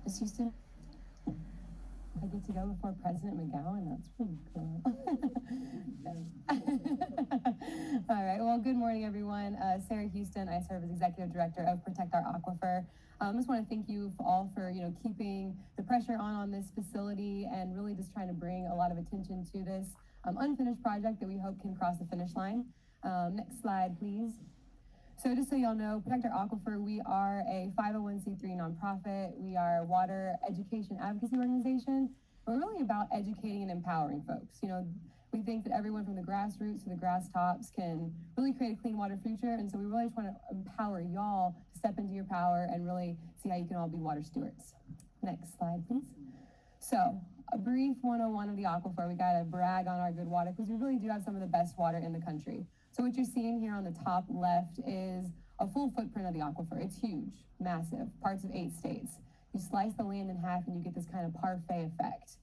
Ms. Houston? I get to go before President McGowan. That's pretty cool. All right. Well, good morning, everyone. Sarah Houston. I serve as Executive Director of Protect Our Aquifer. I just want to thank you all for keeping the pressure on this facility and really just trying to bring a lot of attention to this unfinished project that we hope can cross the finish line. Next slide, please. So just so y'all know, Protect Our Aquifer, we are a 501c3 nonprofit. We are a water education advocacy organization. We're really about educating and empowering folks. We think that everyone from the grassroots to the grass tops can really create a clean water future. And so we really just want to empower y'all to step into your power and really see how you can all be water stewards. Next slide, please. So a brief 101 of the aquifer. We got to brag on our good water because we really do have some of the best water in the country. So what you're seeing here on the top left is a full footprint of the aquifer. It's huge, massive, parts of 8 states. You slice the land in half and you get this kind of parfait effect.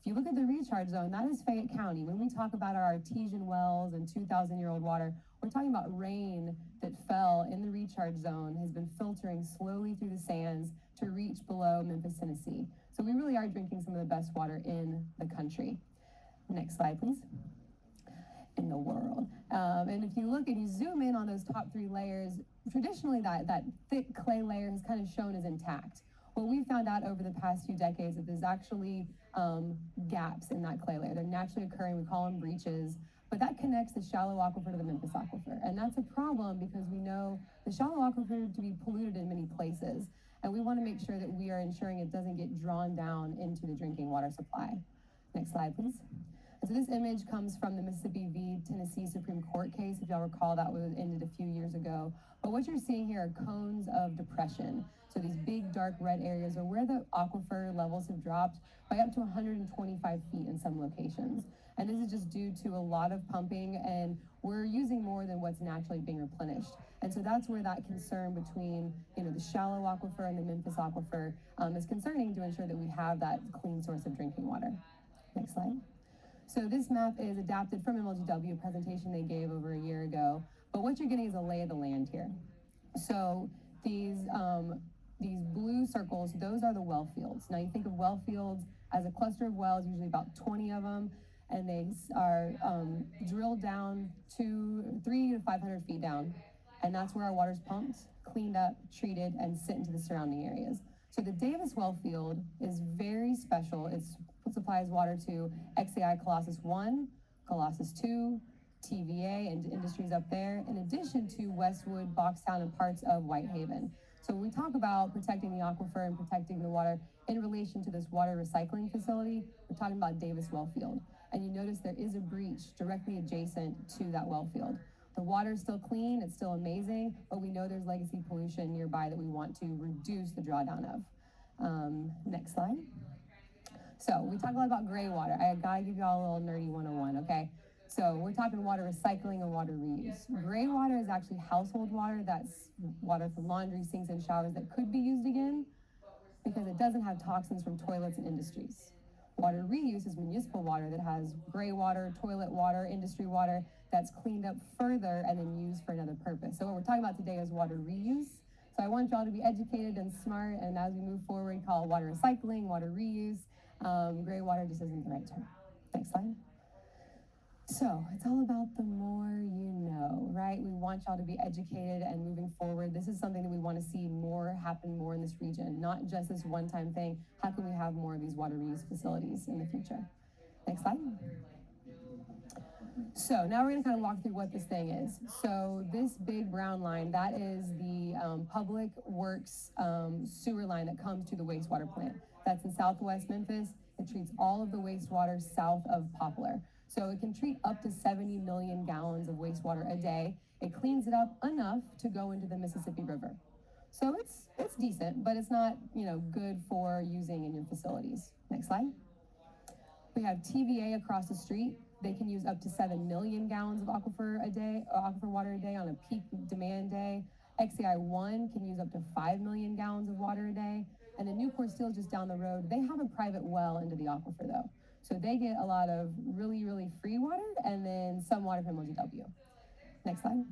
If you look at the recharge zone, that is Fayette County. When we talk about our artesian wells and 2,000-year-old water, we're talking about rain that fell in the recharge zone, has been filtering slowly through the sands to reach below Memphis, Tennessee. So we really are drinking some of the best water in the country. Next slide, please. In the world. And if you look and you zoom in on those top 3 layers, traditionally that thick clay layer has kind of shown as intact. What we found out over the past few decades is there's actually gaps in that clay layer. They're naturally occurring, we call them breaches, but that connects the shallow aquifer to the Memphis aquifer. And that's a problem because we know the shallow aquifer to be polluted in many places. And we want to make sure that we are ensuring it doesn't get drawn down into the drinking water supply. Next slide, please. And so this image comes from the Mississippi v. Tennessee Supreme Court case. If y'all recall, that was ended a few years ago. But what you're seeing here are cones of depression. So these big, dark red areas are where the aquifer levels have dropped by up to 125 feet in some locations. And this is just due to a lot of pumping, and we're using more than what's naturally being replenished. And so that's where that concern between the shallow aquifer and the Memphis aquifer is concerning to ensure that we have that clean source of drinking water. Next slide. So this map is adapted from MLGW, a presentation they gave over a year ago. But what you're getting is a lay of the land here. So these blue circles, those are the well fields. Now you think of well fields as a cluster of wells, usually about 20 of them, and they are drilled down to 300 to 500 feet down. And that's where our water's pumped, cleaned up, treated, and sent into the surrounding areas. So the Davis well field is very special. It supplies water to xAI Colossus 1, Colossus 2, TVA, and industries up there, in addition to Westwood, Boxtown, and parts of Whitehaven. So when we talk about protecting the aquifer and protecting the water in relation to this water recycling facility, we're talking about Davis well field. And you notice there is a breach directly adjacent to that well field. The water is still clean, it's still amazing, but we know there's legacy pollution nearby that we want to reduce the drawdown of. Next slide. So we talk a lot about gray water. I gotta give y'all a little nerdy 101, okay? So we're talking water recycling and water reuse. Gray water is actually household water. That's water from laundry, sinks, and showers that could be used again because it doesn't have toxins from toilets and industries. Water reuse is municipal water that has gray water, toilet water, industry water that's cleaned up further and then used for another purpose. So what we're talking about today is water reuse. So I want y'all to be educated and smart, and as we move forward, call it water recycling, water reuse. Gray water just isn't the right term. Next slide. So it's all about the more you know, right? We want y'all to be educated and moving forward. This is something that we want to see more happen more in this region, not just this one-time thing. How can we have more of these water reuse facilities in the future? Next slide. So now we're going to kind of walk through what this thing is. So this big brown line, that is the public works sewer line that comes to the wastewater plant. That's in southwest Memphis. It treats all of the wastewater south of Poplar. So it can treat up to 70 million gallons of wastewater a day. It cleans it up enough to go into the Mississippi River. So it's decent, but it's not, good for using in your facilities. Next slide. We have TVA across the street. They can use up to 7 million gallons of aquifer water a day on a peak demand day. xAI 1 can use up to 5 million gallons of water a day. And the Newport Steel just down the road, they have a private well into the aquifer though. So they get a lot of really, really free water and then some water from MLGW. Next slide.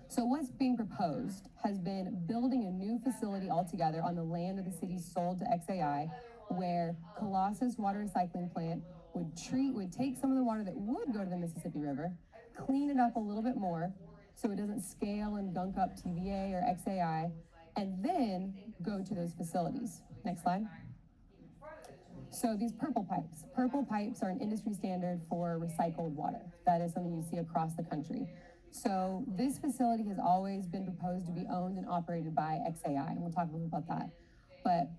So what's being proposed has been building a new facility altogether on the land of the city sold to xAI, where Colossus Water Recycling Plant would take some of the water that would go to the Mississippi River, clean it up a little bit more so it doesn't scale and gunk up TVA or xAI, and then go to those facilities. Next slide. So these purple pipes are an industry standard for recycled water. That is something you see across the country. So this facility has always been proposed to be owned and operated by xAI, and we'll talk a little about that. But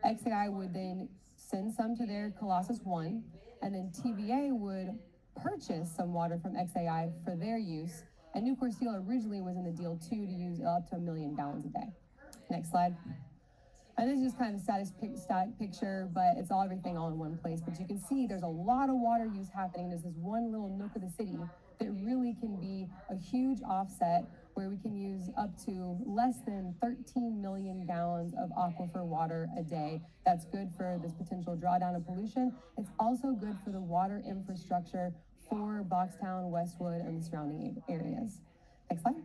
xAI would then send some to their Colossus 1, and then TVA would purchase some water from xAI for their use, and Nucor Steel originally was in the deal too to use up to 1 million gallons a day. Next slide. And this is just kind of a static picture, but it's everything all in one place. But you can see there's a lot of water use happening. There's this one little nook of the city that really can be a huge offset where we can use up to less than 13 million gallons of aquifer water a day. That's good for this potential drawdown of pollution. It's also good for the water infrastructure for Boxtown, Westwood, and the surrounding areas. Next slide.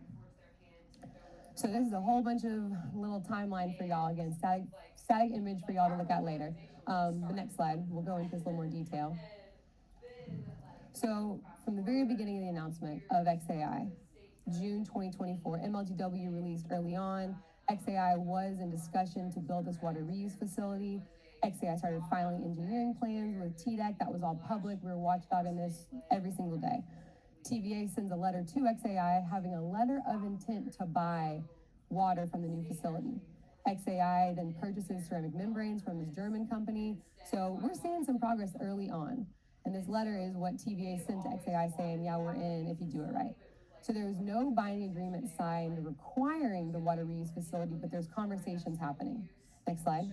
So this is a whole bunch of little timeline for y'all. Again, static image for y'all to look at later. The next slide, we'll go into this a little more detail. So from the very beginning of the announcement of xAI, June 2024, MLGW released early on. xAI was in discussion to build this water reuse facility. xAI started filing engineering plans with TDEC. That was all public. We were watchdogging this every single day. TVA sends a letter to xAI having a letter of intent to buy water from the new facility. xAI then purchases ceramic membranes from this German company. So we're seeing some progress early on. And this letter is what TVA sent to xAI saying, yeah, we're in if you do it right. So there was no binding agreement signed requiring the water reuse facility, but there's conversations happening. Next slide.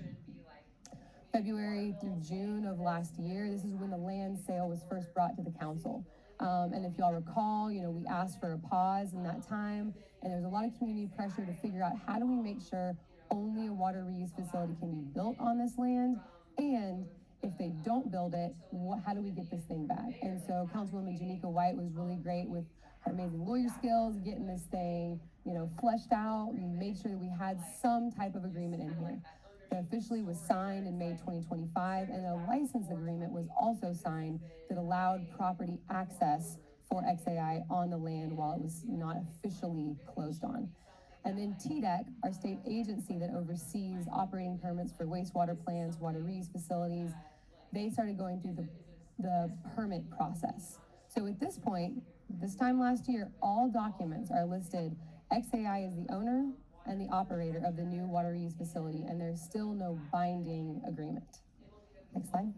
February through June of last year, this is when the land sale was first brought to the council. And if y'all recall, we asked for a pause in that time, and there was a lot of community pressure to figure out how do we make sure only a water reuse facility can be built on this land, and if they don't build it, how do we get this thing back? And so Councilwoman Janika White was really great with her amazing lawyer skills, getting this thing, fleshed out, and made sure that we had some type of agreement in here. It officially was signed in May 2025, and a license agreement was also signed that allowed property access for xAI on the land while it was not officially closed on. And then TDEC, our state agency that oversees operating permits for wastewater plants, water reuse facilities, they started going through the permit process. So at this point, this time last year, all documents are listed. xAI is the owner and the operator of the new water reuse facility, and there's still no binding agreement. Next slide.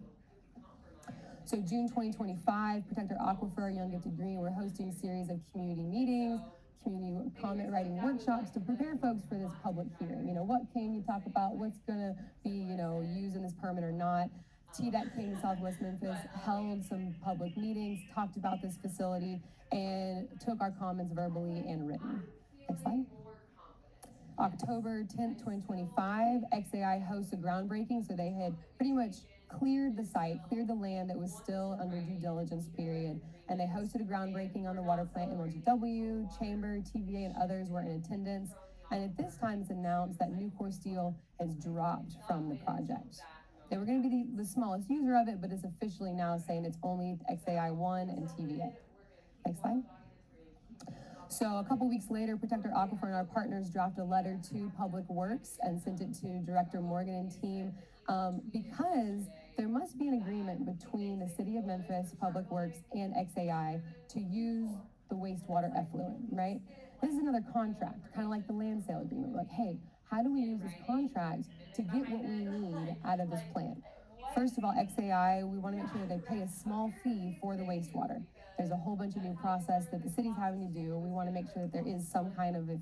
So June 2025, Protect Our Aquifer, Young Gifted Green, we're hosting a series of community meetings, community comment writing workshops to prepare folks for this public hearing. What can you talk about? What's gonna be, used in this permit or not? TDEC came to Southwest Memphis, held some public meetings, talked about this facility, and took our comments verbally and written. Next slide. October 10th, 2025, xAI hosts a groundbreaking. So they had pretty much cleared the site, cleared the land that was still under due diligence period. And they hosted a groundbreaking on the water plant. MLGW, Chamber, TVA, and others were in attendance. And at this time, it's announced that Nucor Steel has dropped from the project. They were going to be the smallest user of it, but it's officially now saying it's only xAI 1 and TVA. Next slide. So a couple weeks later, Protect Our Aquifer and our partners drafted a letter to Public Works and sent it to Director Morgan and team because there must be an agreement between the City of Memphis, Public Works, and xAI to use the wastewater effluent, right? This is another contract, kind of like the land sale agreement. We're like, hey, how do we use this contract to get what we need out of this plant? First of all, xAI, we want to make sure that they pay a small fee for the wastewater. There's a whole bunch of new process that the city's having to do. We want to make sure that there is some kind of a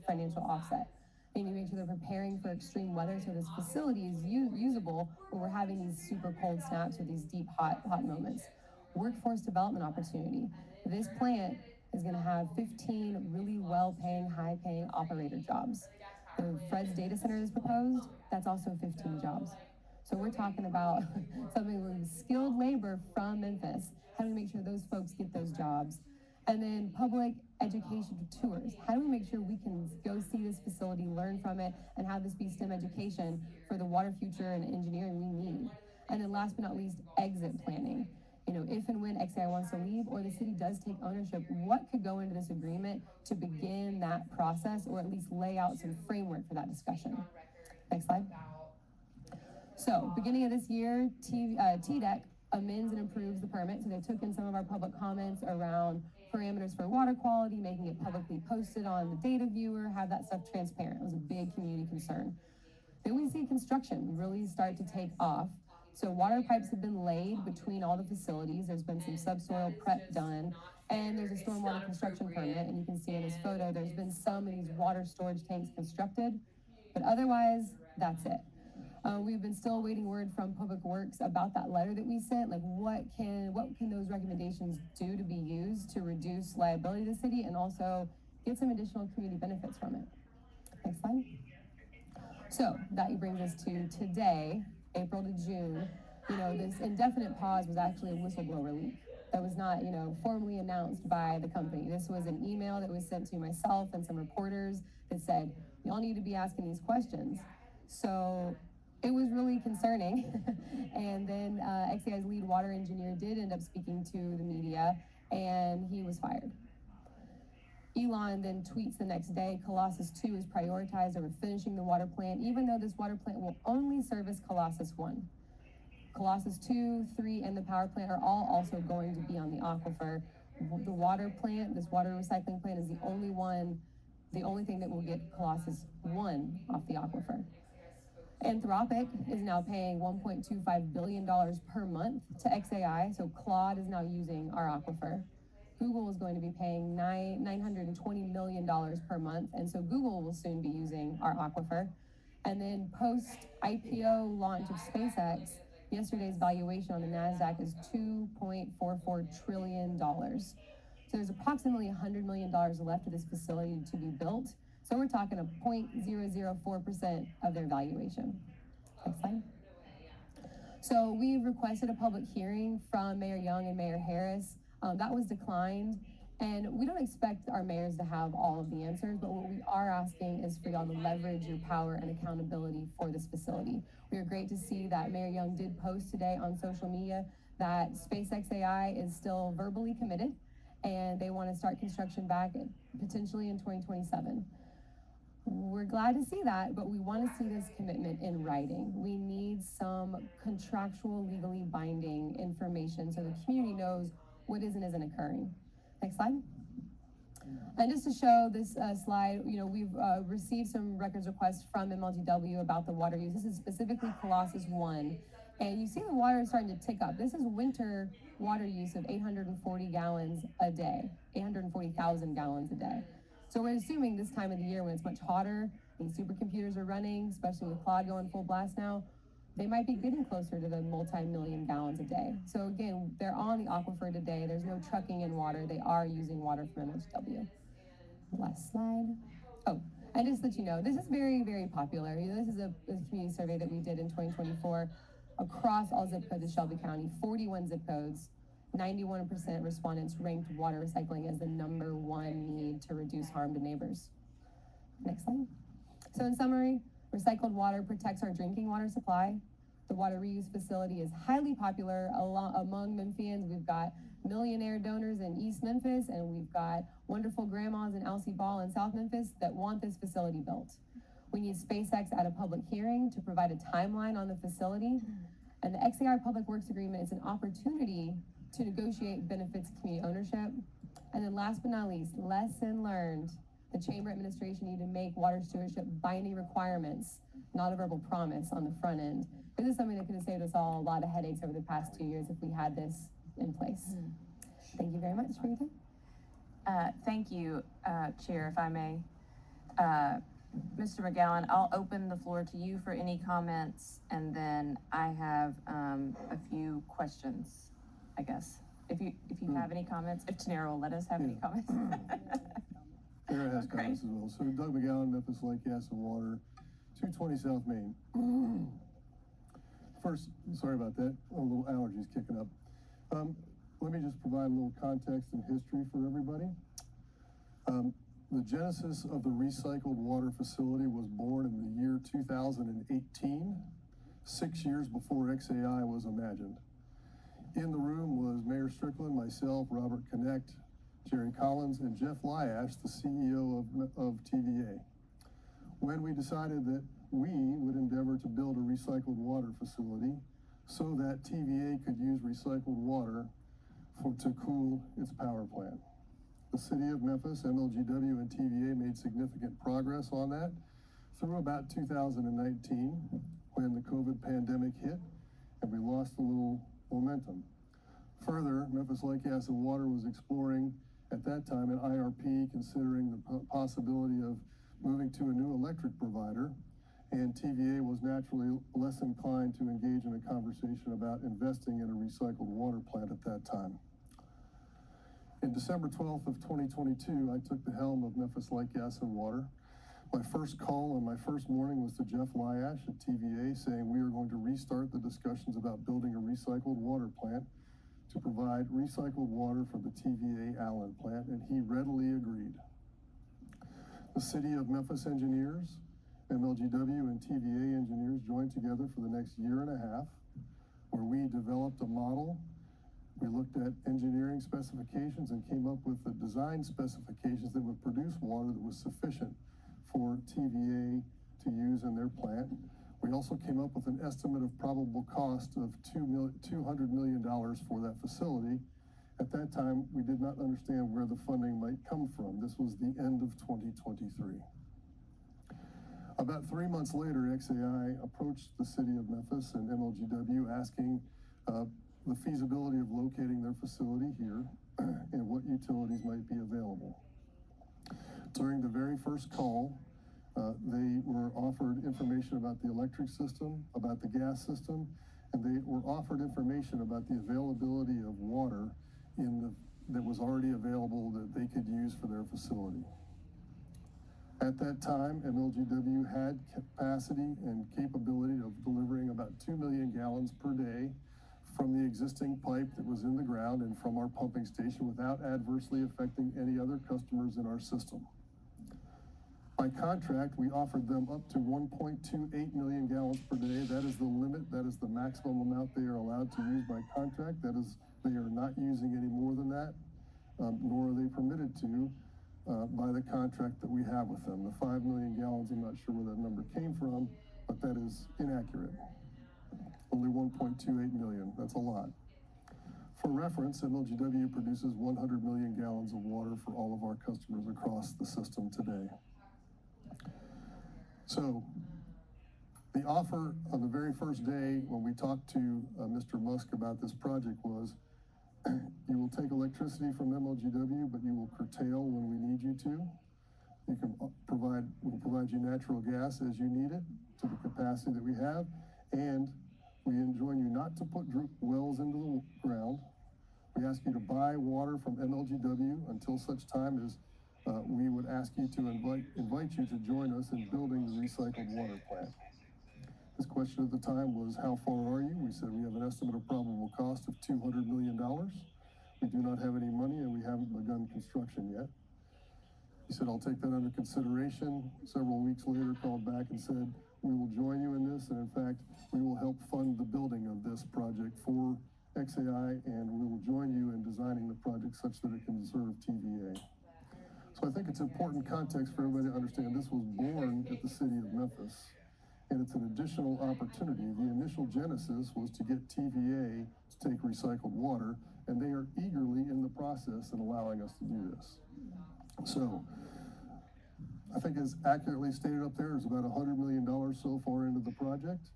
financial offset. They need to make sure they're preparing for extreme weather so this facility is usable when we're having these super cold snaps or these deep hot moments. Workforce development opportunity. This plant is going to have 15 really well-paying, high-paying operator jobs. The Fred's data center is proposed. That's also 15 jobs. So we're talking about something with skilled labor from Memphis. How do we make sure those folks get those jobs? And then public education tours. How do we make sure we can go see this facility, learn from it, and have this be STEM education for the water future and engineering we need? And then last but not least, exit planning. If and when xAI wants to leave or the city does take ownership, what could go into this agreement to begin that process or at least lay out some framework for that discussion? Next slide. So, beginning of this year, TDEC amends and improves the permit. So they took in some of our public comments around parameters for water quality, making it publicly posted on the data viewer, have that stuff transparent. It was a big community concern. Then we see construction really start to take off. So water pipes have been laid between all the facilities. There's been some subsoil prep done, and there's a stormwater construction permit. And you can see in this photo, there's been some of these water storage tanks constructed, but otherwise, that's it. We've been still waiting word from Public Works about that letter that we sent. Like, what can those recommendations do to be used to reduce liability to the city and also get some additional community benefits from it? Next slide. So that brings us to today, April to June. This indefinite pause was actually a whistleblower leak that was not, formally announced by the company. This was an email that was sent to myself and some reporters that said, y'all need to be asking these questions. So it was really concerning. And then xAI's lead water engineer did end up speaking to the media, and he was fired. Elon then tweets the next day, Colossus 2 is prioritized over finishing the water plant, even though this water plant will only service Colossus 1. Colossus 2, 3, and the power plant are all also going to be on the aquifer. The water plant, this water recycling plant, is the only thing that will get Colossus 1 off the aquifer. Anthropic is now paying $1.25 billion per month to xAI, so Claude is now using our aquifer. Google is going to be paying $920 million per month, and so Google will soon be using our aquifer. And then post-IPO launch of SpaceX, yesterday's valuation on the NASDAQ is $2.44 trillion. So there's approximately $100 million left of this facility to be built. So we're talking a 0.004% of their valuation. Next slide. So we've requested a public hearing from Mayor Young and Mayor Harris. That was declined. And we don't expect our mayors to have all of the answers, but what we are asking is for y'all to leverage your power and accountability for this facility. We are great to see that Mayor Young did post today on social media that SpaceXAI is still verbally committed, and they want to start construction back potentially in 2027. We're glad to see that, but we want to see this commitment in writing. We need some contractual, legally binding information so the community knows what is and isn't occurring. Next slide. And just to show this slide, we've received some records requests from MLGW about the water use. This is specifically Colossus 1. And you see the water is starting to tick up. This is winter water use of 840 gallons a day, 840,000 gallons a day. So we're assuming this time of the year when it's much hotter, these supercomputers are running, especially with Claude going full blast now, they might be getting closer to the multi-million gallons a day. So again, they're on the aquifer today. There's no trucking in water. They are using water from MLGW. Last slide. Oh, and just to let you know, this is very, very popular. This is a community survey that we did in 2024 across all zip codes of Shelby County, 41 zip codes. 91% respondents ranked water recycling as the #1 need to reduce harm to neighbors. Next slide. So in summary, recycled water protects our drinking water supply. The water reuse facility is highly popular among Memphians. We've got millionaire donors in East Memphis, and we've got wonderful grandmas in Alcee Ball in South Memphis that want this facility built. We need SpaceX at a public hearing to provide a timeline on the facility. And the xAI Public Works Agreement is an opportunity to negotiate benefits community ownership. And then last but not least, lesson learned. The Chamber Administration need to make water stewardship binding requirements, not a verbal promise on the front end. This is something that could have saved us all a lot of headaches over the past 2 years if we had this in place. Thank you very much for your time. Thank you, Chair, if I may. Mr. McGowan, I'll open the floor to you for any comments, and then I have a few questions, I guess. If you have any comments, if Tanera will let us have any comments. Sarah has comments as well. So Doug McGowan, Memphis Lake Gas and Water, 220 South Main. First, sorry about that. A little allergies kicking up. let me just provide a little context and history for everybody. The genesis of the recycled water facility was born in the year 2018, 6 years before xAI was imagined. In the room was Mayor Strickland, myself, Robert Connect, Jerry Collins, and Jeff Lyash, the CEO of TVA. When we decided that we would endeavor to build a recycled water facility so that TVA could use recycled water to cool its power plant. The city of Memphis, MLGW, and TVA made significant progress on that through about 2019 when the COVID pandemic hit and we lost a little momentum. Further, Memphis Light Gas and Water was exploring at that time an IRP considering the possibility of moving to a new electric provider, and TVA was naturally less inclined to engage in a conversation about investing in a recycled water plant at that time. In December 12th of 2022, I took the helm of Memphis Light Gas and Water. My first call on my first morning was to Jeff Lyash at TVA saying we are going to restart the discussions about building a recycled water plant to provide recycled water for the TVA Allen plant, and he readily agreed. The City of Memphis engineers, MLGW, and TVA engineers joined together for the next year and a half, where we developed a model. We looked at engineering specifications and came up with the design specifications that would produce water that was sufficient for TVA to use in their plant. We also came up with an estimate of probable cost of $200 million for that facility. At that time, we did not understand where the funding might come from. This was the end of 2023. About 3 months later, xAI approached the city of Memphis and MLGW asking the feasibility of locating their facility here and what utilities might be available. During the very first call, they were offered information about the electric system, about the gas system, and they were offered information about the availability of water that was already available that they could use for their facility. At that time, MLGW had capacity and capability of delivering about 2 million gallons per day from the existing pipe that was in the ground and from our pumping station without adversely affecting any other customers in our system. By contract, we offered them up to 1.28 million gallons per day. That is the limit. That is the maximum amount they are allowed to use by contract. That is, they are not using any more than that, nor are they permitted to by the contract that we have with them. The 5 million gallons, I'm not sure where that number came from, but that is inaccurate. Only 1.28 million. That's a lot. For reference, MLGW produces 100 million gallons of water for all of our customers across the system today. So, the offer on the very first day when we talked to Mr. Musk about this project was, you will take electricity from MLGW, but you will curtail when we need you to. You can we'll provide you natural gas as you need it to the capacity that we have, and we enjoin you not to put wells into the ground. We ask you to buy water from MLGW until such time as we would ask you to invite you to join us in building the recycled water plant. His question at the time was, how far are you? We said we have an estimate of probable cost of $200 million. We do not have any money and we haven't begun construction yet. He said, I'll take that under consideration. Several weeks later, called back and said, we will join you in this, and in fact, we will help fund the building of this project for xAI, and we will join you in designing the project such that it can serve TVA. So I think it's important context for everybody to understand this was born at the city of Memphis, and it's an additional opportunity. The initial genesis was to get TVA to take recycled water, and they are eagerly in the process in allowing us to do this. So, I think as accurately stated up there, is about $100 million so far into the project.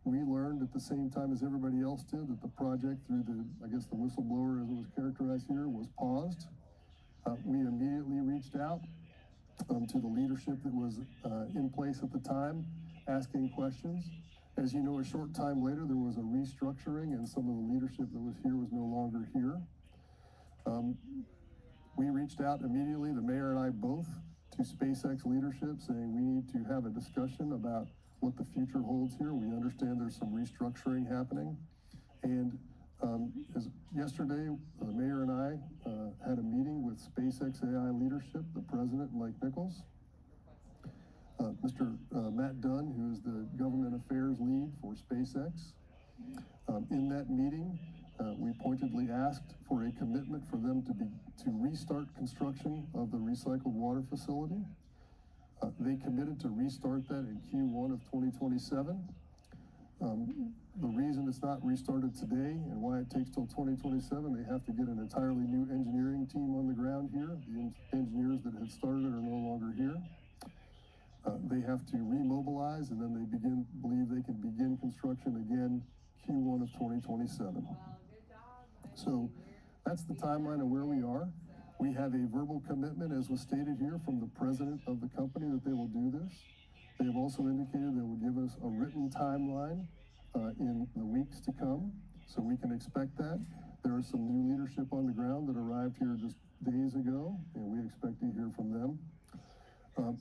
We learned at the same time as everybody else did that the project, through the whistleblower as it was characterized here, was paused. We immediately reached out to the leadership that was in place at the time, asking questions. As you know, a short time later, there was a restructuring and some of the leadership that was here was no longer here. We reached out immediately, the mayor and I both, to SpaceX leadership saying we need to have a discussion about what the future holds here. We understand there's some restructuring happening. And Yesterday, the mayor and I had a meeting with SpaceXAI leadership, the president, Mike Nichols. Mr. Matt Dunn, who is the government affairs lead for SpaceX. In that meeting, we pointedly asked for a commitment for them to restart construction of the recycled water facility. They committed to restart that in Q1 of 2027. The reason it's not restarted today and why it takes till 2027, they have to get an entirely new engineering team on the ground here. The engineers that had started are no longer here. They have to remobilize, and then they believe they can begin construction again Q1 of 2027. So that's the timeline of where we are. We have a verbal commitment, as was stated here, from the president of the company that they will do this. They have also indicated they will give us a written timeline in the weeks to come, so we can expect that. There is some new leadership on the ground that arrived here just days ago, and we expect to hear from them.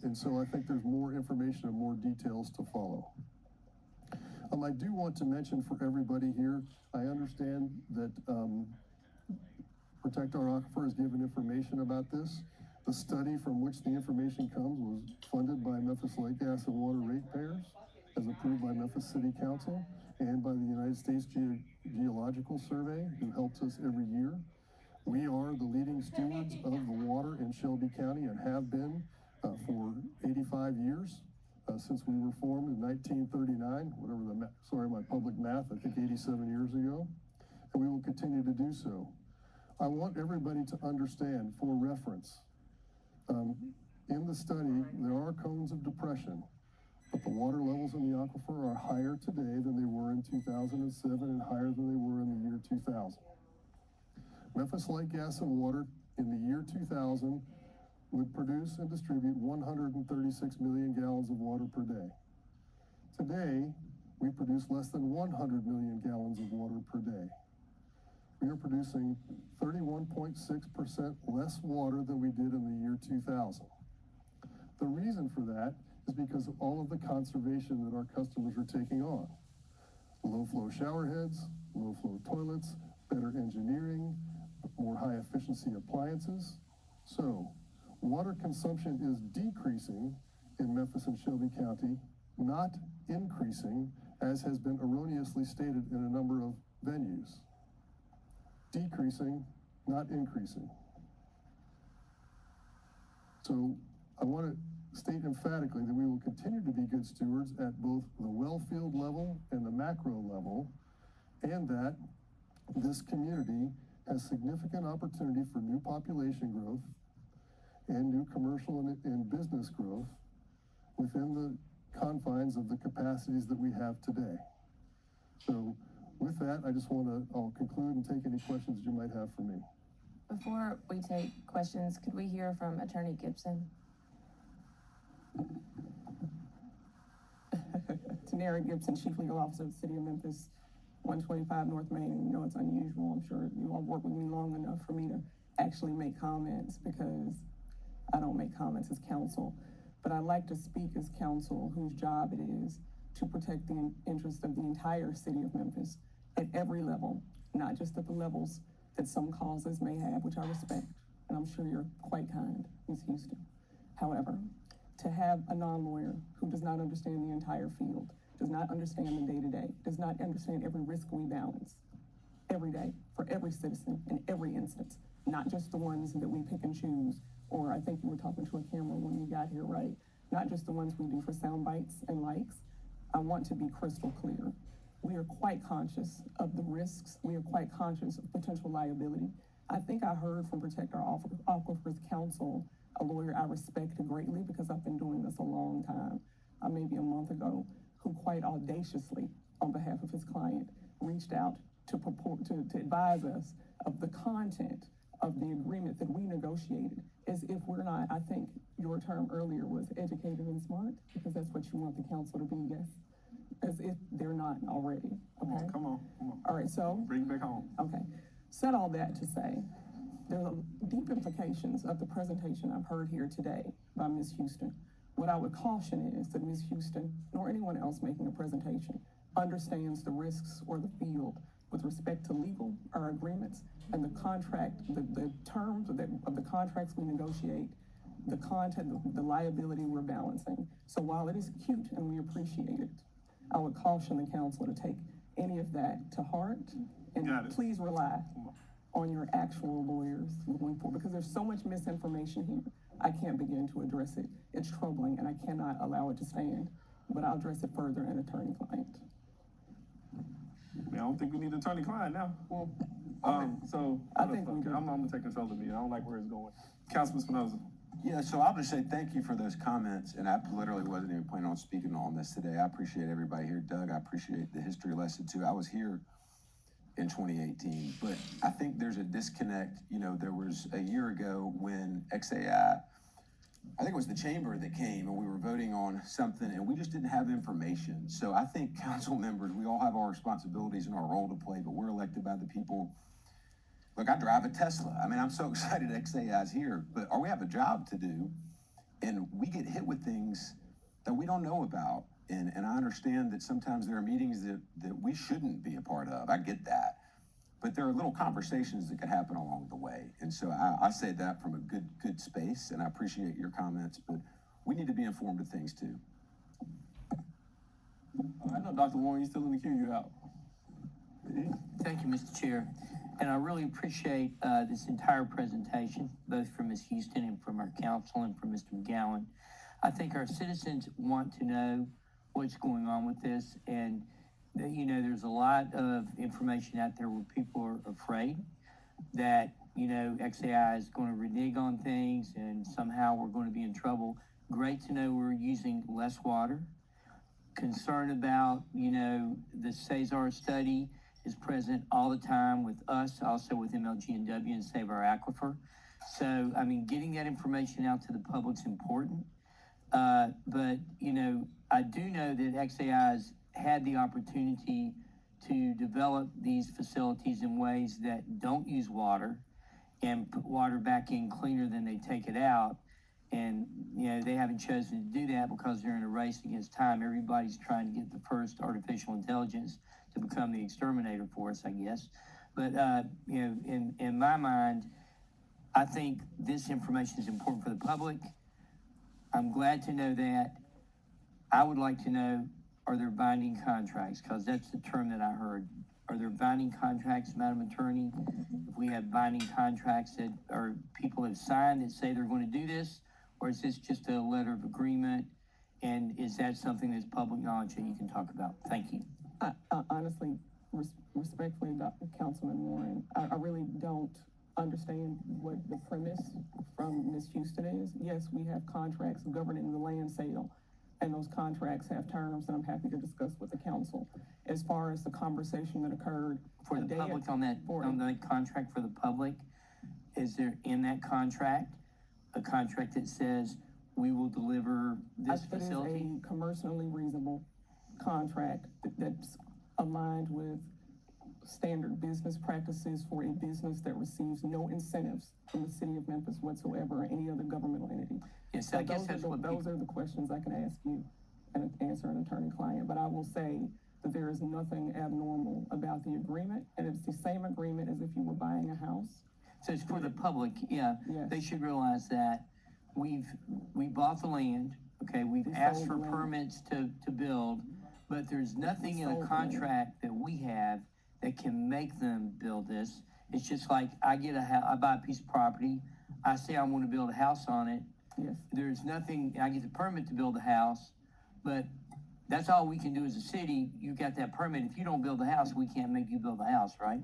And so I think there's more information and more details to follow. I do want to mention for everybody here, I understand that Protect Our Aquifer has given information about this. The study from which the information comes was funded by Memphis Lake Gas and Water ratepayers, as approved by Memphis City Council and by the United States Geological Survey, who helps us every year. We are the leading stewards of the water in Shelby County and have been for 85 years, since we were formed in 1939, sorry, my public math, I think 87 years ago, and we will continue to do so. I want everybody to understand, for reference, in the study, there are cones of depression, but the water levels in the aquifer are higher today than they were in 2007 and higher than they were in the year 2000. Memphis Light Gas and Water in the year 2000 would produce and distribute 136 million gallons of water per day. Today, we produce less than 100 million gallons of water per day. We are producing 31.6% less water than we did in the year 2000. The reason for that is because of all of the conservation that our customers are taking on. Low-flow shower heads, low-flow toilets, better engineering, more high-efficiency appliances. So, water consumption is decreasing in Memphis and Shelby County, not increasing, as has been erroneously stated in a number of venues. Decreasing, not increasing. So I want to state emphatically that we will continue to be good stewards at both the well field level and the macro level, and that this community has significant opportunity for new population growth and new commercial and business growth within the confines of the capacities that we have today. So with that, I'll conclude and take any questions you might have for me. Before we take questions, could we hear from Attorney Gibson? Tanera Gibson, Chief Legal Officer of the City of Memphis, 125 North Main. You know, it's unusual. I'm sure you all worked with me long enough for me to actually make comments, because I don't make comments as counsel. But I like to speak as counsel whose job it is to protect the interests of the entire city of Memphis at every level, not just at the levels that some causes may have, which I respect. And I'm sure you're quite kind, Ms. Houston. However, to have a non-lawyer who does not understand the entire field, does not understand the day-to-day, does not understand every risk we balance every day for every citizen in every instance, not just the ones that we pick and choose, or I think you were talking to a camera when you got here, right? Not just the ones we do for sound bites and likes. I want to be crystal clear. We are quite conscious of the risks. We are quite conscious of potential liability. I think I heard from Protect Our Aquifers Council, a lawyer I respect greatly because I've been doing this a long time, maybe a month ago, who quite audaciously, on behalf of his client, reached out to advise us of the content of the agreement that we negotiated, as if we're not. I think your term earlier was educated and smart, because that's what you want the council to be, yes? As if they're not already, okay? Come on. All right, so. Bring it back home. Okay, said all that to say, there are deep implications of the presentation I've heard here today by Ms. Houston. What I would caution is that Ms. Houston, nor anyone else making a presentation, understands the risks or the field with respect to legal or agreements and the contract, the terms of the contracts we negotiate, the content, the liability we're balancing. So while it is cute and we appreciate it, I would caution the council to take any of that to heart and please rely on your actual lawyers going forward, because there's so much misinformation here. I can't begin to address it. It's troubling and I cannot allow it to stand, but I'll address it further in attorney-client. I don't think we need attorney-client now. So I think we do. I'm gonna take control of the meeting. I don't like where it's going. Councilman Spinoza. Yeah, so I'll just say thank you for those comments, and I literally wasn't even planning on speaking on this today. I appreciate everybody here. Doug, I appreciate the history lesson too. I was here in 2018, but I think there's a disconnect. You know, there was a year ago when xAI, I think it was the chamber that came and we were voting on something and we just didn't have information. So I think council members, we all have our responsibilities and our role to play, but we're elected by the people. Look, I drive a Tesla. I mean, I'm so excited xAI is here, but we have a job to do and we get hit with things that we don't know about. And I understand that sometimes there are meetings that we shouldn't be a part of. I get that. But there are little conversations that can happen along the way. And so I say that from a good space, and I appreciate your comments, but we need to be informed of things too. I know Dr. Warren, you still in the queue, you out. Thank you, Mr. Chair. And I really appreciate this entire presentation, both from Ms. Houston and from our council and from Mr. McGowan. I think our citizens want to know what's going on with this. And, you know, there's a lot of information out there where people are afraid that, you know, xAI is going to renege on things and somehow we're going to be in trouble. Great to know we're using less water. Concern about, you know, the SpaceXAI study is present all the time with us, also with MLGW and Save Our Aquifer. So, I mean, getting that information out to the public is important. But, you know, I do know that xAI has had the opportunity to develop these facilities in ways that don't use water and put water back in cleaner than they take it out. And, you know, they haven't chosen to do that because they're in a race against time. Everybody's trying to get the first artificial intelligence to become the exterminator for us, I guess. But, you know, in my mind, I think this information is important for the public. I'm glad to know that. I would like to know, are there binding contracts? Because that's the term that I heard. Are there binding contracts, Madam Attorney? If we have binding contracts that or people have signed that say they're going to do this, or is this just a letter of agreement? And is that something that's public knowledge that you can talk about? Thank you. I honestly, respectfully, Dr. Councilman Warren, I really don't understand what the premise from Ms. Houston is. Yes, we have contracts governing the land sale, and those contracts have terms that I'm happy to discuss with the council. As far as the conversation that occurred For the public on that contract for the public, is there in that contract a contract that says we will deliver this facility? It is a commercially reasonable contract that's aligned with standard business practices for a business that receives no incentives from the city of Memphis whatsoever or any other governmental entity. Yes, So I guess that's what those are the questions I can ask you and answer an attorney-client. But I will say that there is nothing abnormal about the agreement, and it's the same agreement as if you were buying a house. So it's for the public, yeah. Yes. They should realize that we bought the land, okay, we've We asked sold for the land. permits to build, but there's nothing in sold a the land. contract that we have that can make them build this. It's just like I buy a piece of property, I say I want to build a house on it. Yes. There's nothing, I get the permit to build a house, but that's all we can do as a city. You got that permit. If you don't build a house, we can't make you build a house, right?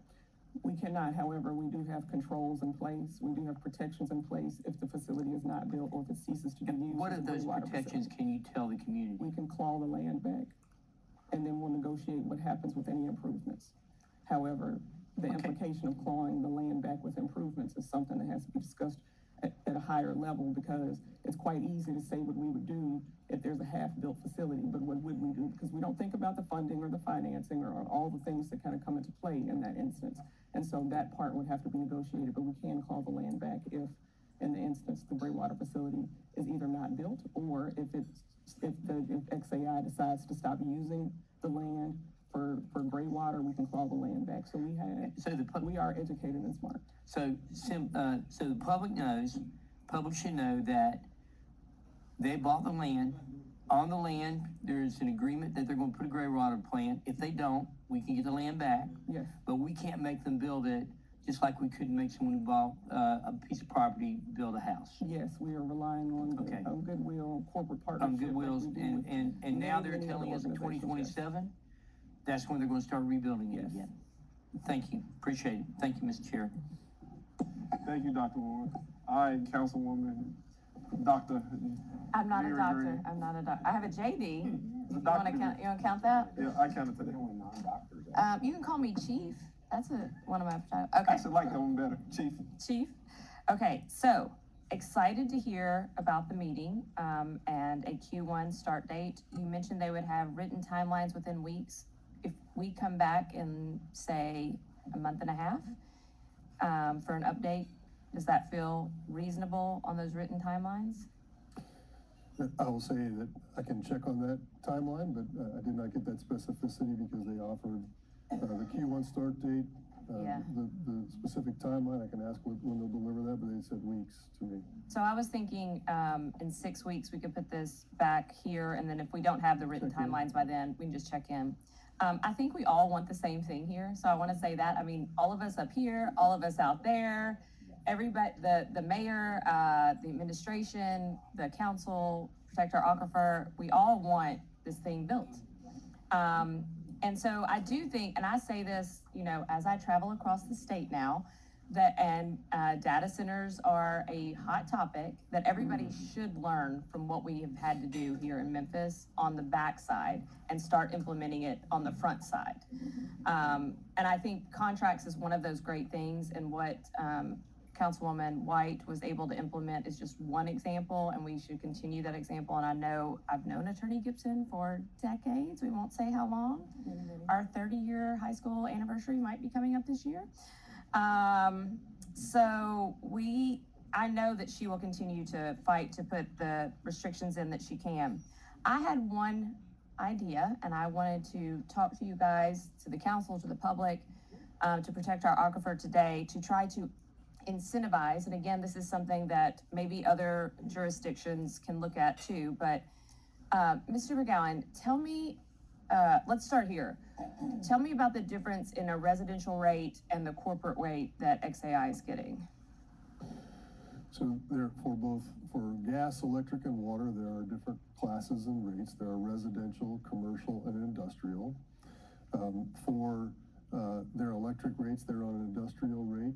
We cannot, however, we do have controls in place. We do have protections in place if the facility is not built or if it ceases to be used. What as are a those wastewater protections facility. can you tell the community? We can claw the land back, and then we'll negotiate what happens with any improvements. However, the implication of clawing the land back with improvements is something that has to be discussed at a higher level, because it's quite easy to say what we would do if there's a half-built facility, but what would we do? Because we don't think about the funding or the financing or all the things that kind of come into play in that instance. And so that part would have to be negotiated, but we can claw the land back if, in the instance, the gray water facility is either not built, or if xAI decides to stop using the land for gray water water, we can claw the land back. So we are educated and smart. So the public should know that they bought the land. On the land, there's an agreement that they're gonna put a gray water plant. If they don't, we can get the land back. Yes. But we can't make them build it, just like we couldn't make someone who bought a piece of property build a house. Yes, we are relying on, Okay. on goodwill, corporate partnership. On Goodwill's, like we do with and now they're many telling other us in organizations, 2027, that's when they're gonna start rebuilding it Yes. again. Thank you, appreciate it. Thank you, Mr. Chair. thank you, Dr. Ward. All right, Councilwoman, Dr. I'm not a Mary doctor, Green. I have a JD. You The wanna doctor count that? Yeah, I counted today. You can call me Chief, that's one of my, I okay. actually like that one better, Chief. Chief. Okay, so excited to hear about the meeting, and a Q1 start date. You mentioned they would have written timelines within weeks. If we come back in, say, a month and a half, for an update, does that feel reasonable on those written timelines? I will say that I can check on that timeline, but I did not get that specificity because they offered the Q1 start date. Yeah. The specific timeline, I can ask when they'll deliver that, but they said weeks to me. So I was thinking, in 6 weeks, we could put this back here, and then if we don't have the written Check in. timelines by then, we can just check in. I think we all want the same thing here, so I wanna say that, I mean, all of us up here, all of us out there, everybody, the mayor, the administration, the council, Protect Our Aquifer, we all want this thing built. And so I do think, and I say this, you know, as I travel across the state now, that, data centers are a hot topic that everybody should learn from what we have had to do here in Memphis on the backside and start implementing it on the front side. And I think contracts is one of those great things, and what, Councilwoman White was able to implement is just one example, and we should continue that example. And I know, I've known Attorney Gibson for decades, we won't say how long. Our 30-year high school anniversary might be coming up this year. So I know that she will continue to fight to put the restrictions in that she can. I had one idea, and I wanted to talk to you guys, to the council, to the public, to Protect Our Aquifer today, to try to incentivize, and again, this is something that maybe other jurisdictions can look at too, but, Mr. McGowan, tell me, let's start here. Tell me about the difference in a residential rate and the corporate rate that xAI is getting. So for gas, electric, and water, there are different classes and rates. There are residential, commercial, and industrial. For their electric rates, they're on an industrial rate.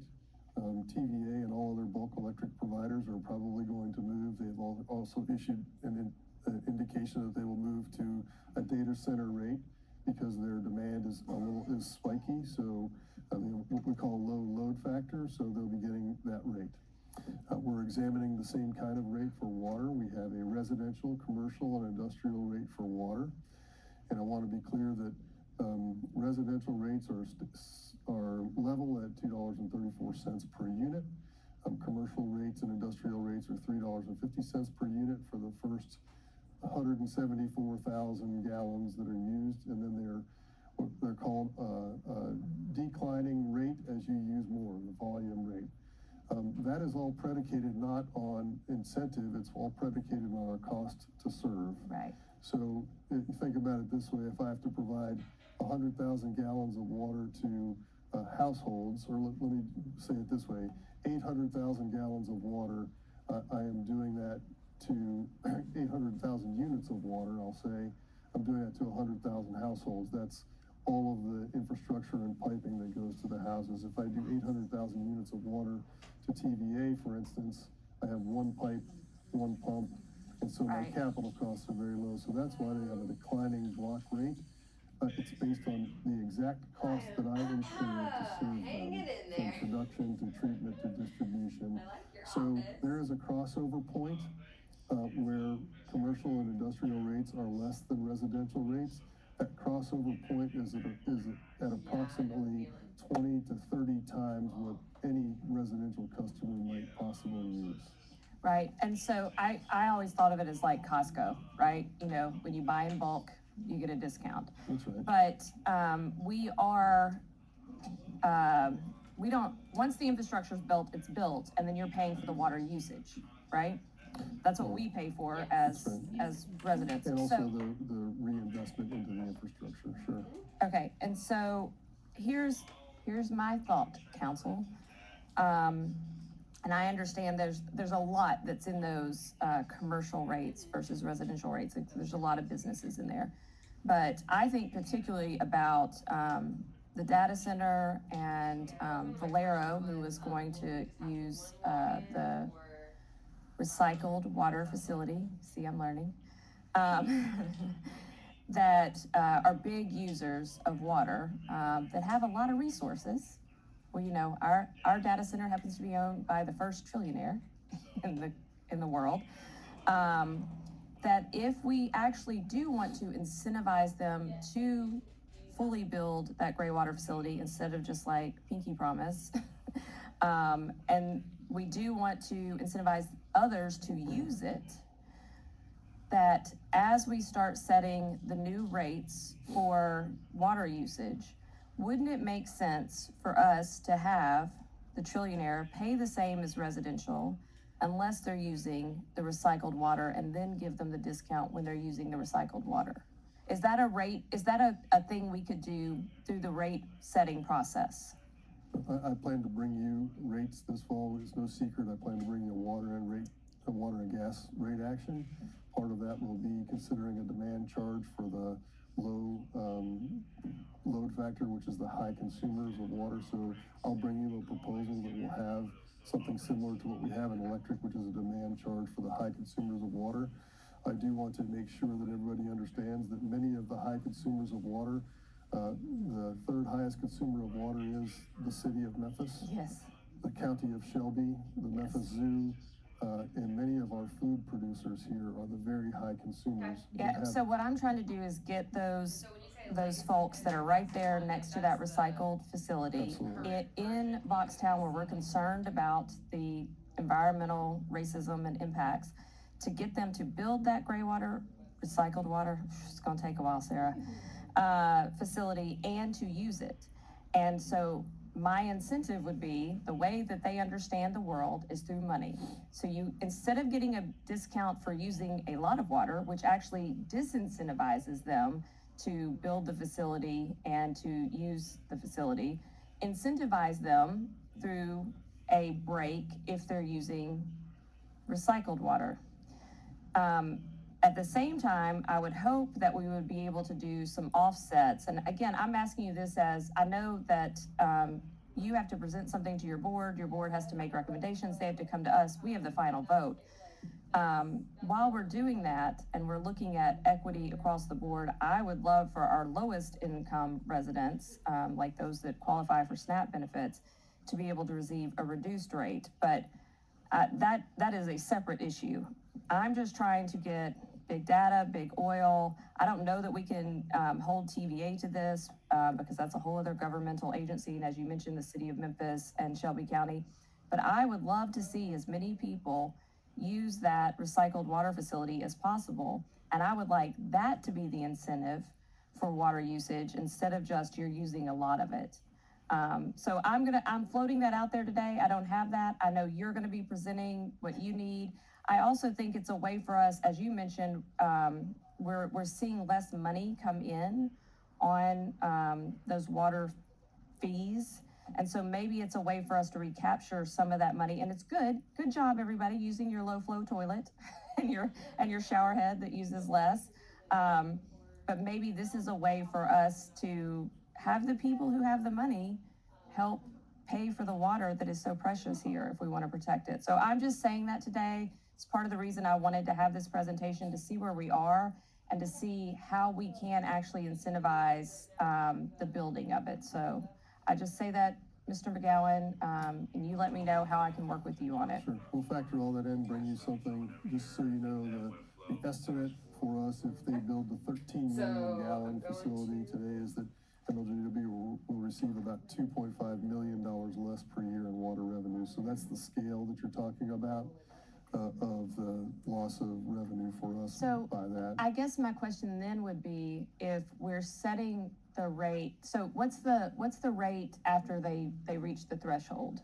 TVA and all other bulk electric providers are probably going to move. They've also issued an indication that they will move to a data center rate because their demand is spiky. So what we call low load factor. So they'll be getting that rate. We're examining the same kind of rate for water. We have a residential, commercial, and industrial rate for water. And I want to be clear that residential rates are level at $2.34 per unit. Commercial rates and industrial rates are $3.50 per unit for the first 174,000 gallons that are used, and then they're called declining rate as you use more, the volume rate. That is all predicated not on incentive, it's all predicated on our cost to serve. Right. So if you think about it this way, if I have to provide 100,000 gallons of water to households, or let me say it this way, 800,000 gallons of water, I am doing that to 800,000 units of water, I'll say, I'm doing that to 100,000 households. That's all of the infrastructure and piping that goes to the houses. If I do 800,000 units of water to TVA, for instance, I have one pipe, one pump, and so my Right. capital costs are very low. So that's why they have a declining block rate. It's based on the exact cost that I incur to serve them, from production to treatment to distribution. So there is a crossover point where commercial and industrial rates are less than residential rates. That crossover point is at approximately 20 to 30 times what any residential customer might possibly use. Right, and so I always thought of it as like Costco, right? You know, when you buy in bulk, you get a discount. That's right. But, we don't, once the infrastructure's built, it's built, and then you're paying for the water usage, right? That's what we pay for as residents. And also So, the reinvestment into the infrastructure, sure. okay, and so here's my thought, council. And I understand there's a lot that's in those commercial rates versus residential rates. There's a lot of businesses in there. But I think particularly about the data center and Valero, who is going to use the recycled water facility. See, I'm learning. That are big users of water, that have a lot of resources. Well, you know, our data center happens to be owned by the first trillionaire in the world. That if we actually do want to incentivize them to fully build that gray water facility instead of just like pinky promise, and we do want to incentivize others to use it, that as we start setting the new rates for water usage, wouldn't it make sense for us to have the trillionaire pay the same as residential unless they're using the recycled water, and then give them the discount when they're using the recycled water? Is that a rate, is that a thing we could do through the rate setting process? I plan to bring you rates this fall. It's no secret. I plan to bring you a water and gas rate action. Part of that will be considering a demand charge for the low load factor, which is the high consumers of water. So I'll bring you a proposal that will have something similar to what we have in electric, which is a demand charge for the high consumers of water. I do want to make sure that everybody understands that many of the high consumers of water, the third highest consumer of water is the city of Memphis, Yes. the county of Shelby, the Memphis Zoo, and many of our food producers here are the very high consumers. Yeah, so what I'm trying to do is get those folks that are right there next to that recycled facility in Boxtown, where we're concerned about the environmental racism and impacts, to get them to build that gray water, recycled water, it's gonna take a while, Sarah, facility, and to use it. And so my incentive would be, the way that they understand the world is through money. So you, instead of getting a discount for using a lot of water, which actually disincentivizes them to build the facility and to use the facility, incentivize them through a break if they're using recycled water. At the same time, I would hope that we would be able to do some offsets. And again, I'm asking you this as, I know that you have to present something to your board has to make recommendations, they have to come to us, we have the final vote. While we're doing that and we're looking at equity across the board, I would love for our lowest income residents, like those that qualify for SNAP benefits, to be able to receive a reduced rate. But that is a separate issue. I'm just trying to get big data, big oil. I don't know that we can hold TVA to this because that's a whole other governmental agency. And as you mentioned, the city of Memphis and Shelby County. But I would love to see as many people use that recycled water facility as possible. And I would like that to be the incentive for water usage instead of just you're using a lot of it. So I'm floating that out there today. I don't have that. I know you're gonna be presenting what you need. I also think it's a way for us, as you mentioned, we're seeing less money come in on those water fees. And so maybe it's a way for us to recapture some of that money. And it's good job, everybody, using your low flow toilet and your shower head that uses less. But maybe this is a way for us to have the people who have the money help pay for the water that is so precious here if we want to protect it. So I'm just saying that today. It's part of the reason I wanted to have this presentation, to see where we are and to see how we can actually incentivize the building of it. So I just say that, Mr. McGowan, and you let me know how I can work with you on it. Sure, we'll factor all that in, bring you something, just so you know, the estimate for us, if they build the 13 million gallon facility today, is that MLGW will receive about $2.5 million less per year in water revenue. So that's the scale that you're talking about. of the loss of revenue for us So, by that. I guess my question then would be, if we're setting the rate, so what's the rate after they reach the threshold?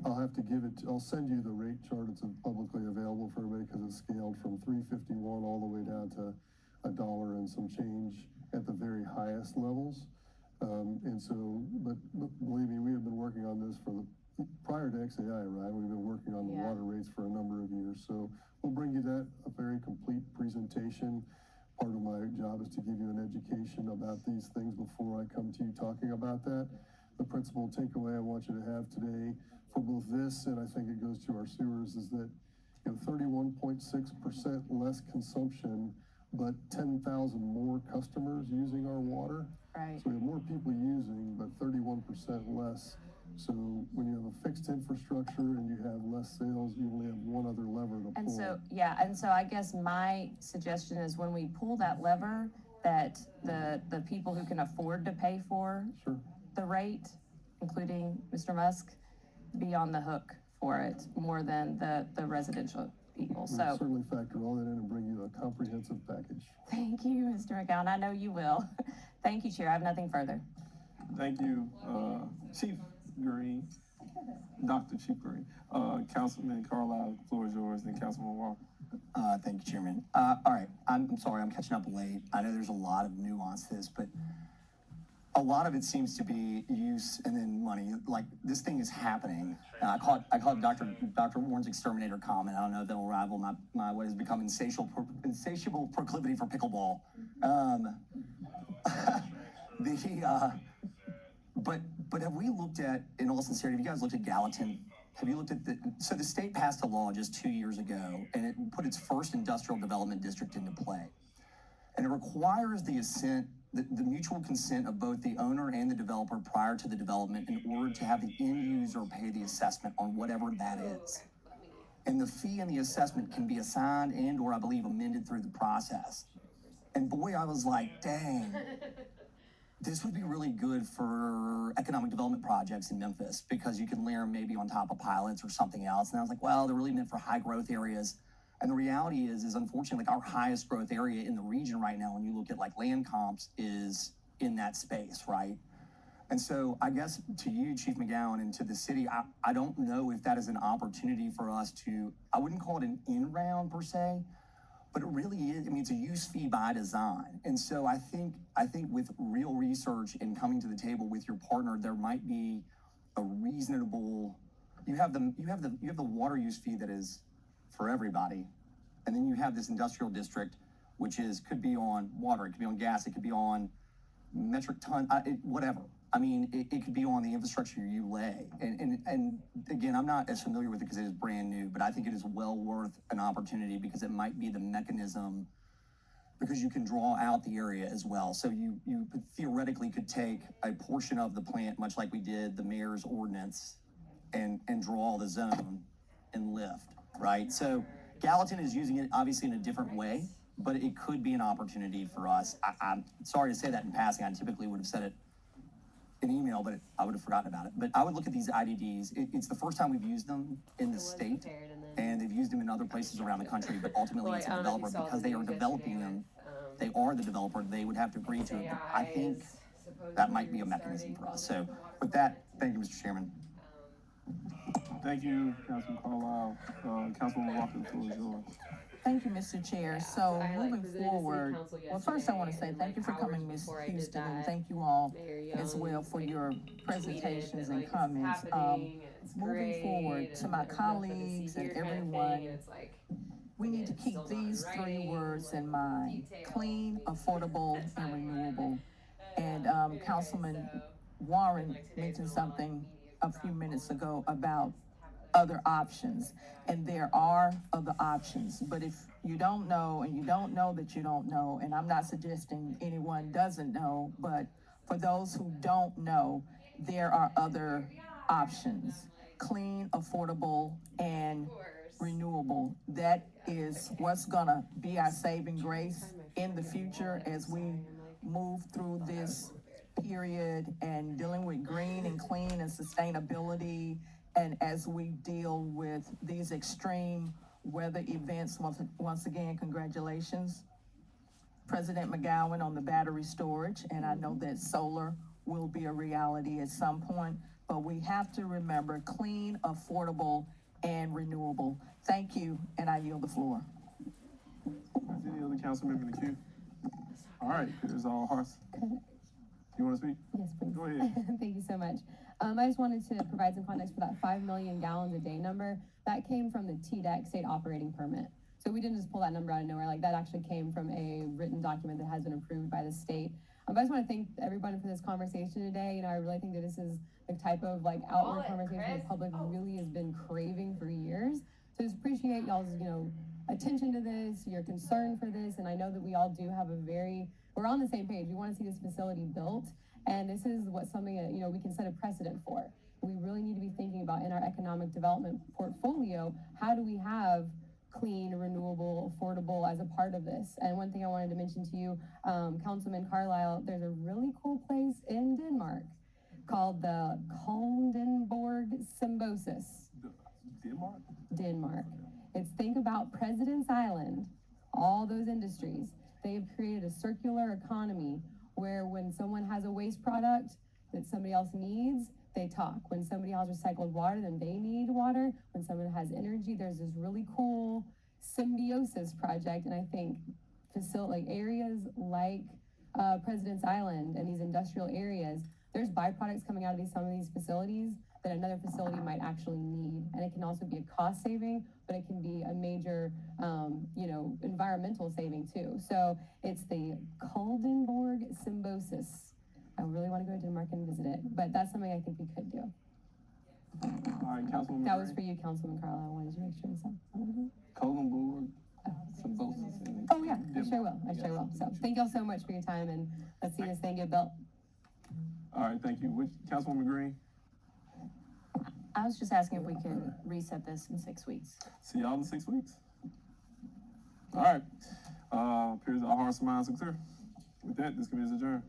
I'll have to I'll send you the rate chart. It's publicly available for everybody because it's scaled from 351 all the way down to $1 and some change at the very highest levels. And so, but believe me, we have been working on this prior to xAI, right? We've been working on the Yeah. water rates for a number of years. So we'll bring you a very complete presentation. Part of my job is to give you an education about these things before I come to you talking about that. The principal takeaway I want you to have today for both this, and I think it goes to our sewers, is that 31.6% less consumption, but 10,000 more customers using our water. Right. So we have more people using, but 31% less. So when you have a fixed infrastructure and you have less sales, you only have one other lever to pull. And so I guess my suggestion is when we pull that lever, that the people who can afford to pay for Sure. the rate, including Mr. Musk, be on the hook for it more than the residential people. We'll So certainly factor all that in and bring you a comprehensive package. thank you, Mr. McGowan. I know you will. Thank you, Chair. I have nothing further. Thank you, Chief Green, Dr. Chief Green. Councilman Carlisle, the floor is yours, then Councilman Walker. Thank you, Chairman. All right, I'm sorry, I'm catching up late. I know there's a lot of nuance to this, but a lot of it seems to be use and then money. Like, this thing is happening. I call it Dr. Warren's exterminator comment. I don't know if that'll rival my what has become insatiable proclivity for pickleball. But have we looked at, in all sincerity, have you guys looked at Gallatin? Have you looked at so the state passed a law just 2 years ago, and it put its first industrial development district into play. And it requires the mutual consent of both the owner and the developer prior to the development in order to have the end user pay the assessment on whatever that is. And the fee and the assessment can be assigned or I believe amended through the process. And boy, I was like, dang, this would be really good for economic development projects in Memphis because you can layer them maybe on top of pilots or something else. And I was like, well, they're really meant for high growth areas. And the reality is unfortunately, like our highest growth area in the region right now, when you look at like land comps, is in that space, right? And so I guess to you, Chief McGowan, and to the city, I don't know if that is an opportunity for us to, I wouldn't call it an in-round per se, but it really is. I mean, it's a use fee by design. And so I think with real research and coming to the table with your partner, there might be a reasonable, you have the water use fee that is for everybody. And then you have this industrial district, which could be on water, it could be on gas, it could be on metric ton, whatever. I mean, it could be on the infrastructure you lay. And again, I'm not as familiar with it because it is brand new, but I think it is well worth an opportunity because it might be the mechanism, because you can draw out the area as well. So you theoretically could take a portion of the plant, much like we did the mayor's ordinance, and draw the zone and lift, right? So Gallatin is using it obviously in a different way, but it could be an opportunity for us. I'm sorry to say that in passing. I typically would have said it in email, but I would have forgotten about it. But I would look at these IDDs. It's the first time we've used them in the state, and they've used them in other places around the country, but ultimately it's a developer because they are developing them. They are the developer. They would have to agree to it. But I think that might be a mechanism for us. So with that, thank you, Mr. Chairman. Thank you, Councilman Carlisle. Councilwoman Walker, the floor is yours. Thank you, Mr. Chair. So moving forward, well, first I want to say thank you for coming, Ms. Houston, and thank you all as well for your presentations and comments. Moving forward, to my colleagues and everyone, we need to keep these three words in mind: clean, affordable, and renewable. And Councilman Warren mentioned something a few minutes ago about other options, and there are other options. But if you don't know, and you don't know that you don't know, and I'm not suggesting anyone doesn't know, but for those who don't know, there are other options: clean, affordable, and renewable. That is what's gonna be our saving grace in the future as we move through this period and dealing with green and clean and sustainability, and as we deal with these extreme weather events. Once again, congratulations, President McGowan, on the battery storage, and I know that solar will be a reality at some point, but we have to remember clean, affordable, and renewable. Thank you, and I yield the floor. Is there any other council member in the queue? All right, here's all hearts. You want to speak? Yes, please. Go ahead. Thank you so much. I just wanted to provide some context for that 5 million gallons a day number. That came from the TDEC state operating permit. So we didn't just pull that number out of nowhere. Like, that actually came from a written document that has been approved by the state. But I just want to thank everyone for this conversation today. You know, I really think that this is the type of like outward conversation the public really has been craving for years. So just appreciate y'all's, you know, attention to this, your concern for this, and I know that we all do have we're on the same page. We want to see this facility built, and this is something that, you know, we can set a precedent for. We really need to be thinking about in our economic development portfolio, how do we have clean, renewable, affordable as a part of this? And one thing I wanted to mention to you, Councilman Carlisle, there's a really cool place in Denmark called the Koldenborg Symbiosis. Denmark. Think about President's Island, all those industries. They have created a circular economy where when someone has a waste product that somebody else needs, they talk. When somebody has recycled water, then they need water. When someone has energy, there's this really cool symbiosis project. And I think areas like President's Island and these industrial areas, there's byproducts coming out of some of these facilities that another facility might actually need. And it can also be a cost saving, but it can be a major, environmental saving too. So it's the Koldenborg Symbiosis. I really want to go to Denmark and visit it, but that's something I think we could do. All right, Councilwoman. That was for you, Councilman Carlisle. I wanted to make sure you said. Koldenborg Symbiosis. Oh yeah, I sure will. So thank y'all so much for your time, and let's see this thing get built. All right, thank you. Councilwoman Green? I was just asking if we could reset this in 6 weeks. See y'all in 6 weeks. All right. Appears our hearts and minds are clear. With that, this committee is adjourned.